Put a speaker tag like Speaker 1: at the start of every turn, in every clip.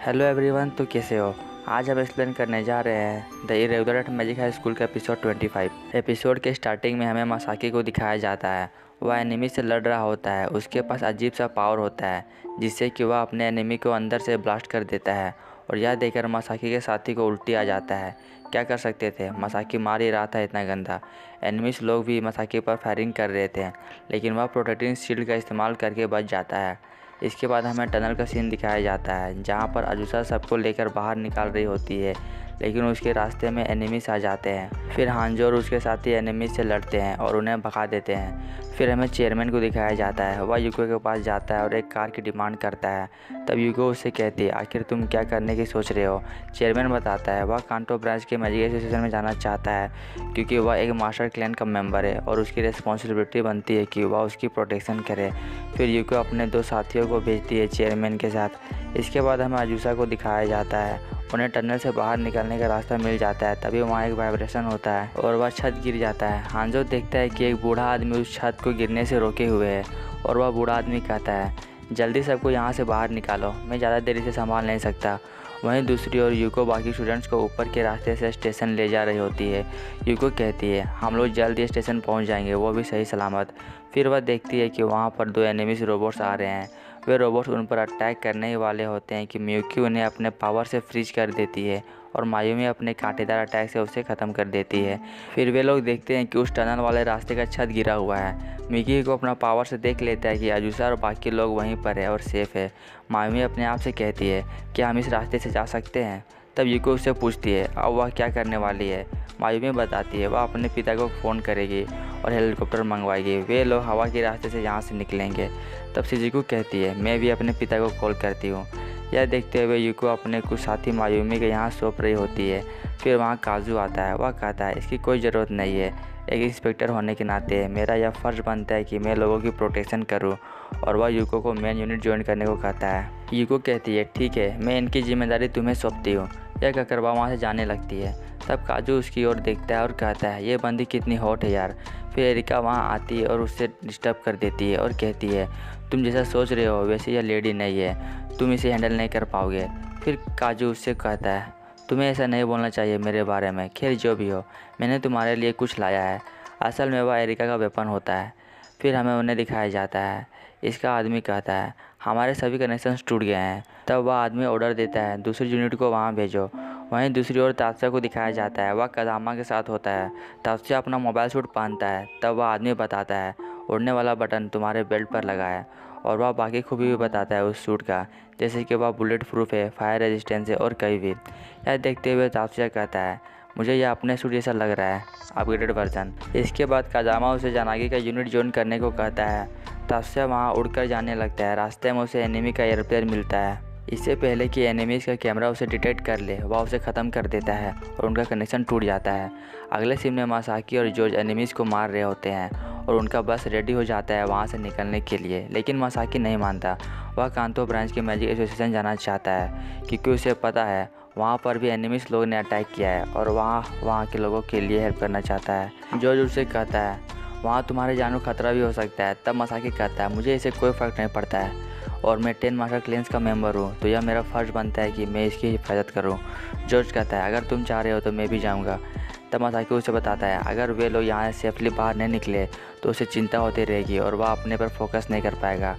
Speaker 1: Hello everyone, तो कैसे हो। आज हम एक्सप्लेन करने जा रहे हैं the irregular at magic high school का एपिसोड 25। एपिसोड के स्टार्टिंग में हमें मासाकी को दिखाया जाता है। वह एनिमी से लड़ रहा होता है। उसके पास अजीब सा पावर होता है जिससे कि वह अपने एनिमी को अंदर से ब्लास्ट कर देता है। और यह देखकर मासाकी के साथी को उल्टी आ जाता है। क्या कर सकते थे, मासाकी मार ही रहा था इतना गंदा। एनिमीज लोग भी मासाकी पर फायरिंग कर रहे थे, लेकिन वह प्रोटेक्टिंग शील्ड का इस्तेमाल करके बच जाता है। इसके बाद हमें टनल का सीन दिखाया जाता है, जहाँ पर अजुसा सबको लेकर बाहर निकाल रही होती है, लेकिन उसके रास्ते में एनिमीज आ जाते हैं। फिर हांजो और उसके साथी एनिमीज से लड़ते हैं और उन्हें भगा देते हैं। फिर हमें चेयरमैन को दिखाया जाता है। वह यूको के पास जाता है और एक कार की डिमांड करता है। तब यूको उससे कहती है, आखिर तुम क्या करने की सोच रहे हो। चेयरमैन बताता है वह कांटो ब्रांच के मैजिक एसोसिएशन में जाना चाहता है, क्योंकि वह एक मास्टर क्लैन का मेंबर है और उसकी रिस्पॉन्सिबिलिटी बनती है कि वह उसकी प्रोटेक्शन करे। फिर यूको अपने 2 साथियों को भेजती है चेयरमैन के साथ। इसके बाद हमें अजुसा को दिखाया जाता है। उन्हें टनल से बाहर निकलने का रास्ता मिल जाता है। तभी वहाँ एक वाइब्रेशन होता है और वह छत गिर जाता है। हांजो देखता है कि एक बूढ़ा आदमी उस छत को गिरने से रोके हुए है और वह बूढ़ा आदमी कहता है, जल्दी सबको यहाँ से बाहर निकालो, मैं ज़्यादा देरी से संभाल नहीं सकता। वहीं दूसरी ओर यूको बाकी स्टूडेंट्स को ऊपर के रास्ते से स्टेशन ले जा रही होती है। यूको कहती है, हम लोग जल्द ही स्टेशन पहुँच जाएंगे, वो भी सही सलामत। फिर वह देखती है कि वहाँ पर 2 एनिमीज रोबोट्स आ रहे हैं। वे रोबोट्स उन पर अटैक करने ही वाले होते हैं कि मियुकी उन्हें अपने पावर से फ्रीज कर देती है और मायूमी अपने कांटेदार अटैक से उसे ख़त्म कर देती है। फिर वे लोग देखते हैं कि उस टनल वाले रास्ते का छत गिरा हुआ है। मियुकी को अपना पावर से देख लेता है कि अजुसा और बाकी लोग वहीं पर है और सेफ है। मायूमी अपने आप से कहती है कि हम इस रास्ते से जा सकते हैं। तब यूको उससे पूछती है अब वह क्या करने वाली है। मायूमी बताती है वह अपने पिता को फ़ोन करेगी और हेलीकॉप्टर मंगवाएगी। वे लोग हवा के रास्ते से यहाँ से निकलेंगे। तब शिजुको कहती है मैं भी अपने पिता को कॉल करती हूँ। यह देखते हुए यूको अपने कुछ साथी मायूमी के यहाँ सौंप रही होती है। फिर वहाँ काजू आता है। वह कहता है इसकी कोई ज़रूरत नहीं है, एक इंस्पेक्टर होने के नाते मेरा यह फ़र्ज़ बनता है कि मैं लोगों की प्रोटेक्शन करूं। और वह यूको को मेन यूनिट ज्वाइन करने को कहता है। यूको कहती है ठीक है, मैं इनकी जिम्मेदारी तुम्हें सौंपती हूँ। यह कहकर वह वहाँ से जाने लगती है। तब काजू उसकी ओर देखता है और कहता है ये बंदी कितनी हॉट है यार। फिर एरिका वहाँ आती है और उससे डिस्टर्ब कर देती है और कहती है तुम जैसा सोच रहे हो वैसे यह लेडी नहीं है, तुम इसे हैंडल नहीं कर पाओगे। फिर काजू उससे कहता है तुम्हें ऐसा नहीं बोलना चाहिए मेरे बारे में। खैर जो भी हो, मैंने तुम्हारे लिए कुछ लाया है। असल में वह एरिका का वेपन होता है। फिर हमें उन्हें दिखाया जाता है। इसका आदमी कहता है हमारे सभी कनेक्शंस टूट गए हैं। तब वह आदमी ऑर्डर देता है दूसरी यूनिट को वहाँ भेजो। वहीं दूसरी ओर तात्या को दिखाया जाता है। वह कदामा के साथ होता है। तात्या अपना मोबाइल सूट पहनता है। तब वह आदमी बताता है उड़ने वाला बटन तुम्हारे बेल्ट पर लगा है। और वह बाकी खूबी भी बताता है उस सूट का, जैसे कि वह बुलेट प्रूफ है, फायर रेजिस्टेंस है और कई भी। यह देखते हुए तात्या कहता है मुझे यह अपने सूट जैसा लग रहा है, अपग्रेडेड वर्जन। इसके बाद काजामा उसे जानागी का यूनिट ज्वाइन करने को कहता है। तात्या वहाँ उड़कर जाने लगता है। रास्ते में उसे एनिमी का एयरप्लेन मिलता है। इससे पहले कि एनिमीज़ का कैमरा उसे डिटेक्ट कर ले, वह उसे ख़त्म कर देता है और उनका कनेक्शन टूट जाता है। अगले सीन में मासाकी और जॉर्ज एनिमीज़ को मार रहे होते हैं और उनका बस रेडी हो जाता है वहाँ से निकलने के लिए, लेकिन मासाकी नहीं मानता। वह कांतो ब्रांच के मैजिक एसोसिएशन जाना चाहता है, क्योंकि उसे पता है वहाँ पर भी एनिमीज़ लोगों ने अटैक किया है और वहाँ के लोगों के लिए हेल्प करना चाहता है। जॉर्ज उससे कहता है वहाँ तुम्हारे जान को खतरा भी हो सकता है। तब मासाकी कहता है मुझे इससे कोई फ़र्क नहीं पड़ता है और मैं 10 मास्टर क्लेंस का मेंबर हूँ, तो यह मेरा फ़र्ज़ बनता है कि मैं इसकी हिफाजत करूँ। जॉर्ज कहता है अगर तुम चाह रहे हो तो मैं भी जाऊँगा। तब मासाकी उसे बताता है अगर वे लोग यहाँ से सेफली बाहर नहीं निकले तो उसे चिंता होती रहेगी और वह अपने पर फोकस नहीं कर पाएगा।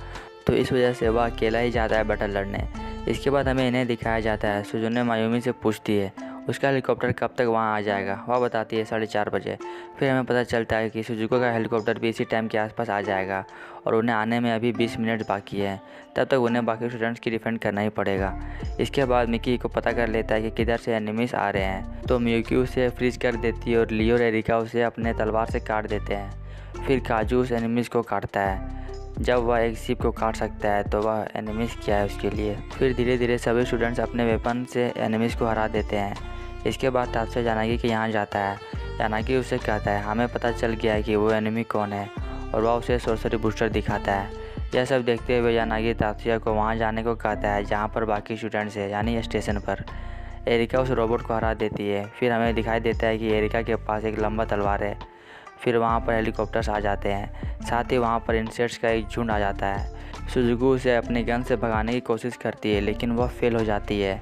Speaker 1: तो इस वजह से वह अकेला ही जाता है बैटल लड़ने। इसके बाद हमें इन्हें दिखाया जाता है। सुजुने मायूमी से पूछती है उसका हेलीकॉप्टर कब तक वहाँ आ जाएगा। वह बताती है 4:30 बजे। फिर हमें पता चलता है कि सुजुको का हेलीकॉप्टर भी इसी टाइम के आसपास आ जाएगा और उन्हें आने में अभी 20 मिनट बाकी है। तब तक उन्हें बाकी स्टूडेंट्स की डिफेंड करना ही पड़ेगा। इसके बाद मिकी को पता कर लेता है कि किधर से एनिमीज आ रहे हैं, तो मियुकी उसे फ्रीज कर देती है और लियो और एरिका उसे अपने तलवार से काट देते हैं। फिर काजू उस एनिमीज को काटता है। जब वह एक शिप को काट सकता है तो वह एनिमीज क्या है उसके लिए। फिर धीरे धीरे सभी स्टूडेंट्स अपने वेपन से एनिमीज को हरा देते हैं। इसके बाद तात्या जानागी के यहाँ जाता है। जानागी उसे कहता है हमें पता चल गया है कि वो एनिमी कौन है और वह उसे सोर्सरी बूस्टर दिखाता है। यह सब देखते हुए जानागी तात्या को वहाँ जाने को कहता है जहाँ पर बाकी स्टूडेंट्स है, यानी स्टेशन पर। एरिका उस रोबोट को हरा देती है। फिर हमें दिखाई देता है कि एरिका के पास एक लंबा तलवार है। फिर वहाँ पर हेलीकॉप्टर्स आ जाते हैं, साथ ही वहाँ पर इंसेक्ट्स का एक झुंड आ जाता है। सुजुकी उसे अपने गन से भगाने की कोशिश करती है लेकिन वह फेल हो जाती है।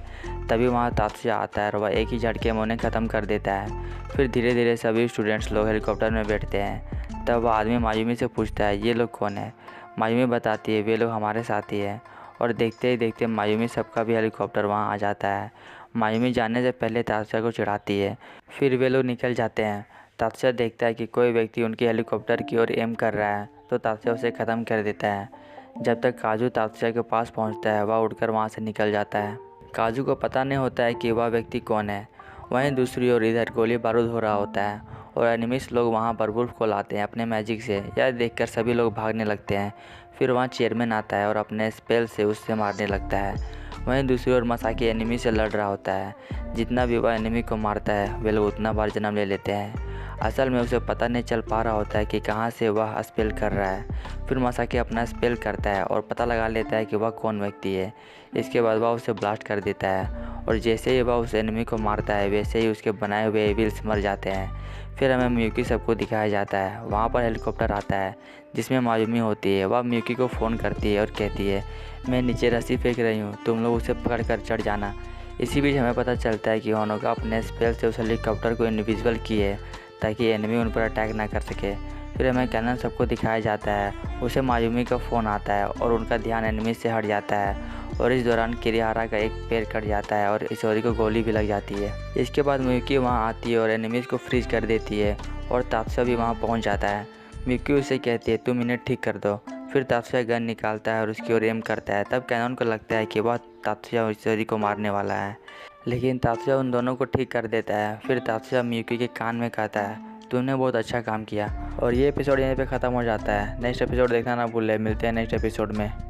Speaker 1: तभी वहाँ तात्सुया आता है और वह एक ही झटके में उन्हें ख़त्म कर देता है। फिर धीरे धीरे सभी स्टूडेंट्स लोग हेलीकॉप्टर में बैठते हैं। तब वह आदमी मायूमी से पूछता है, ये लोग कौन है? मायूमी बताती है, वे लोग हमारे साथी हैं। और देखते ही देखते मायूमी सबका भी हेलीकॉप्टर वहाँ आ जाता है। मायूमी जाने से पहले तात्सुया को चिढ़ाती है। फिर वे लोग निकल जाते हैं। तात्सुया देखता है कि कोई व्यक्ति उनके हेलीकॉप्टर की ओर एम कर रहा है तो तात्सुया उसे ख़त्म कर देता है। जब तक काजू तात्सुया के पास पहुंचता है, वह उड़कर वहां से निकल जाता है। काजू को पता नहीं होता है कि वह व्यक्ति कौन है। वहीं दूसरी ओर इधर गोली बारूद हो रहा होता है और एनिमीज लोग वहां पर वुल्फ को लाते हैं अपने मैजिक से। यह देखकर सभी लोग भागने लगते हैं। फिर वहां चेयरमैन आता है और अपने स्पेल से उससे मारने लगता है। वहीं दूसरी ओर मसाकी एनिमी से लड़ रहा होता है। जितना भी वह एनिमी को मारता है वे लोग उतना बार जन्म ले लेते हैं। असल में उसे पता नहीं चल पा रहा होता है कि कहाँ से वह स्पेल कर रहा है। फिर मसाकी अपना स्पेल करता है और पता लगा लेता है कि वह कौन व्यक्ति है। इसके बाद वह उसे ब्लास्ट कर देता है और जैसे ही वह उस एनिमी को मारता है वैसे ही उसके बनाए हुए एविल्स मर जाते हैं। फिर हमें मियुकी सबको दिखाया जाता है। वहाँ पर हेलीकॉप्टर आता है जिसमें मायूमी होती है। वह मियुकी को फ़ोन करती है और कहती है, मैं नीचे रस्सी फेंक रही हूँ, तुम लोग उसे पकड़ कर चढ़ जाना। इसी बीच हमें पता चलता है कि होनोका अपने स्पेल से उस हेलीकॉप्टर को इनविजिबल की है ताकि एनिमी उन पर अटैक ना कर सके। फिर हमें कैनन सबको दिखाया जाता है। उसे मायूमी का फ़ोन आता है और उनका ध्यान एनिमी से हट जाता है और इस दौरान किरिहारा का एक पैर कट जाता है और इशोरी को गोली भी लग जाती है। इसके बाद मियुकी वहां आती है और एनिमीज को फ्रीज कर देती है और तात्सुया भी वहां पहुंच जाता है। मियुकी उसे कहती है, तुम इन्हें ठीक कर दो। फिर तात्सुया गन निकालता है और उसकी ओर एम करता है। तब कैनन को लगता है कि वह तात्सुया और इशोरी को मारने वाला है, लेकिन तात्सुया उन दोनों को ठीक कर देता है। फिर तात्सुया मियुकी के कान में कहता है, तुमने बहुत अच्छा काम किया। और ये एपिसोड यहीं पे ख़त्म हो जाता है। नेक्स्ट एपिसोड देखना ना भूलें। मिलते हैं नेक्स्ट एपिसोड में।